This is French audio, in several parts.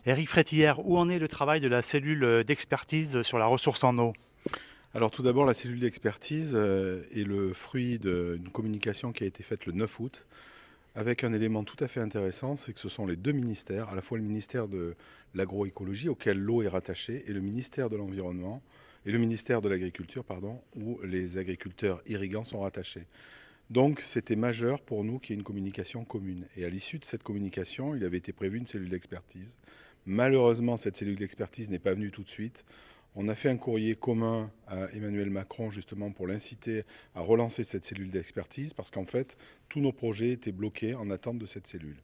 Éric Frétillère, où en est le travail de la cellule d'expertise sur la ressource en eau? Alors tout d'abord, la cellule d'expertise est le fruit d'une communication qui a été faite le 9 août avec un élément tout à fait intéressant, c'est que ce sont les deux ministères, à la fois le ministère de l'agroécologie auquel l'eau est rattachée et le ministère de l'environnement et le ministère de l'agriculture, pardon, où les agriculteurs irrigants sont rattachés. Donc c'était majeur pour nous qu'il y ait une communication commune. Et à l'issue de cette communication, il avait été prévu une cellule d'expertise. Malheureusement, cette cellule d'expertise n'est pas venue tout de suite. On a fait un courrier commun à Emmanuel Macron justement pour l'inciter à relancer cette cellule d'expertise parce qu'en fait, tous nos projets étaient bloqués en attente de cette cellule.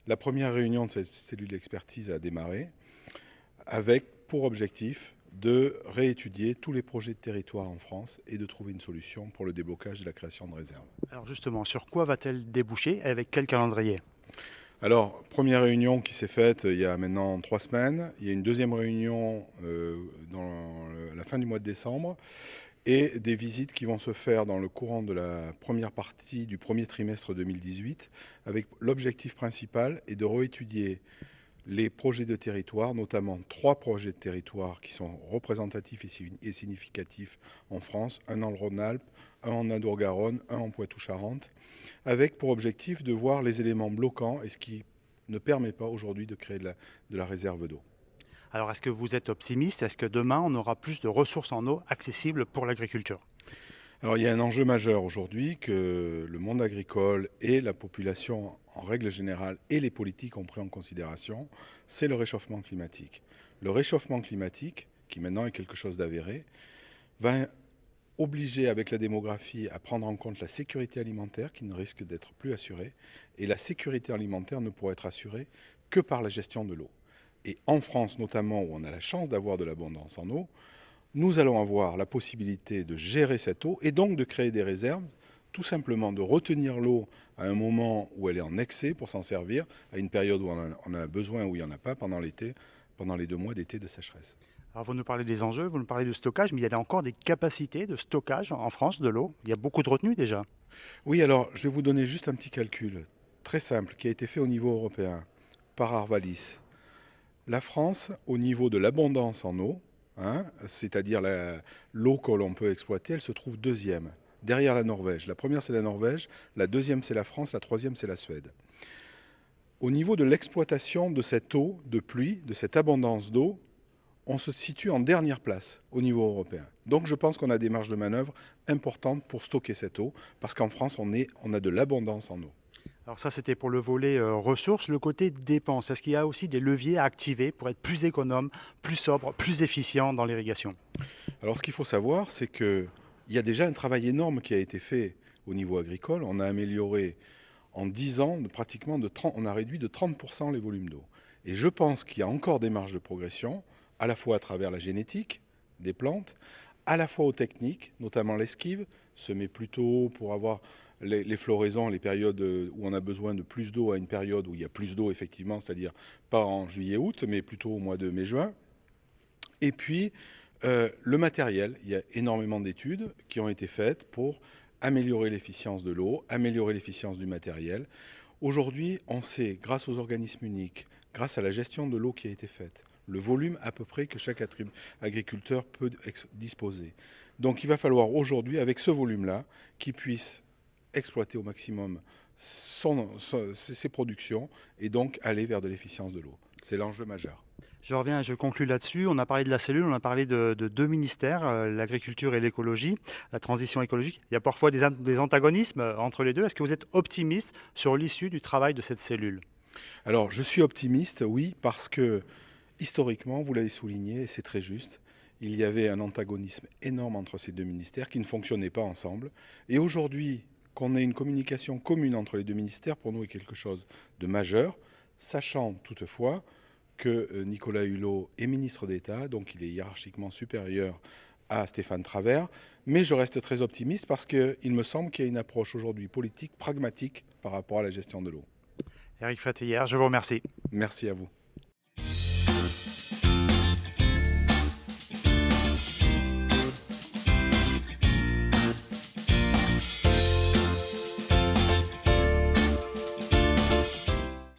La première réunion de cette cellule d'expertise a démarré avec pour objectif de réétudier tous les projets de territoire en France et de trouver une solution pour le déblocage de la création de réserves. Alors justement, sur quoi va-t-elle déboucher et avec quel calendrier? Alors, première réunion qui s'est faite il y a maintenant 3 semaines. Il y a une deuxième réunion dans la fin du mois de décembre et des visites qui vont se faire dans le courant de la première partie du premier trimestre 2018 avec l'objectif principal est de réétudier les projets de territoire, notamment 3 projets de territoire qui sont représentatifs et significatifs en France, un dans le Rhône-Alpes, un en Adour-Garonne, un en Poitou-Charentes, avec pour objectif de voir les éléments bloquants et ce qui ne permet pas aujourd'hui de créer de la réserve d'eau. Alors est-ce que vous êtes optimiste? Est-ce que demain on aura plus de ressources en eau accessibles pour l'agriculture? Alors il y a un enjeu majeur aujourd'hui que le monde agricole et la population en règle générale et les politiques ont pris en considération, c'est le réchauffement climatique. Le réchauffement climatique, qui maintenant est quelque chose d'avéré, va obliger avec la démographie à prendre en compte la sécurité alimentaire qui ne risque d'être plus assurée. Et la sécurité alimentaire ne pourra être assurée que par la gestion de l'eau. Et en France notamment, où on a la chance d'avoir de l'abondance en eau, nous allons avoir la possibilité de gérer cette eau et donc de créer des réserves, tout simplement de retenir l'eau à un moment où elle est en excès pour s'en servir, à une période où on en a besoin, où il n'y en a pas pendant l'été, pendant les 2 mois d'été de sécheresse. Alors vous nous parlez des enjeux, vous nous parlez de stockage, mais il y a encore des capacités de stockage en France de l'eau. Il y a beaucoup de retenues déjà. Oui, alors je vais vous donner juste un petit calcul très simple qui a été fait au niveau européen par Arvalis. La France, au niveau de l'abondance en eau, c'est-à-dire l'eau que l'on peut exploiter, elle se trouve deuxième, derrière la Norvège. La première, c'est la Norvège, la deuxième, c'est la France, la troisième, c'est la Suède. Au niveau de l'exploitation de cette eau de pluie, de cette abondance d'eau, on se situe en dernière place au niveau européen. Donc je pense qu'on a des marges de manœuvre importantes pour stocker cette eau, parce qu'en France, on a de l'abondance en eau. Alors ça c'était pour le volet ressources, le côté dépenses. Est-ce qu'il y a aussi des leviers à activer pour être plus économe, plus sobre, plus efficient dans l'irrigation? Alors ce qu'il faut savoir, c'est qu'il y a déjà un travail énorme qui a été fait au niveau agricole. On a amélioré en 10 ans, on a réduit de 30% les volumes d'eau. Et je pense qu'il y a encore des marges de progression, à la fois à travers la génétique des plantes, à la fois aux techniques, notamment l'esquive, semer plus tôt pour avoir les floraisons, les périodes où on a besoin de plus d'eau à une période où il y a plus d'eau effectivement, c'est-à-dire pas en juillet-août, mais plutôt au mois de mai-juin. Et puis le matériel, il y a énormément d'études qui ont été faites pour améliorer l'efficience de l'eau, améliorer l'efficience du matériel. Aujourd'hui, on sait, grâce aux organismes uniques, grâce à la gestion de l'eau qui a été faite, le volume à peu près que chaque agriculteur peut disposer. Donc il va falloir aujourd'hui, avec ce volume-là, qu'il puisse exploiter au maximum ses productions et donc aller vers de l'efficience de l'eau. C'est l'enjeu majeur. Je reviens et je conclus là-dessus. On a parlé de la cellule, on a parlé de deux ministères, l'agriculture et l'écologie, la transition écologique. Il y a parfois des antagonismes entre les deux. Est-ce que vous êtes optimiste sur l'issue du travail de cette cellule? Alors je suis optimiste, oui, parce que historiquement, vous l'avez souligné, et c'est très juste, il y avait un antagonisme énorme entre ces deux ministères qui ne fonctionnaient pas ensemble. Et aujourd'hui, qu'on ait une communication commune entre les deux ministères, pour nous, est quelque chose de majeur, sachant toutefois que Nicolas Hulot est ministre d'État, donc il est hiérarchiquement supérieur à Stéphane Travert. Mais je reste très optimiste parce qu'il me semble qu'il y a une approche aujourd'hui politique, pragmatique par rapport à la gestion de l'eau. Éric Frétillère, je vous remercie. Merci à vous.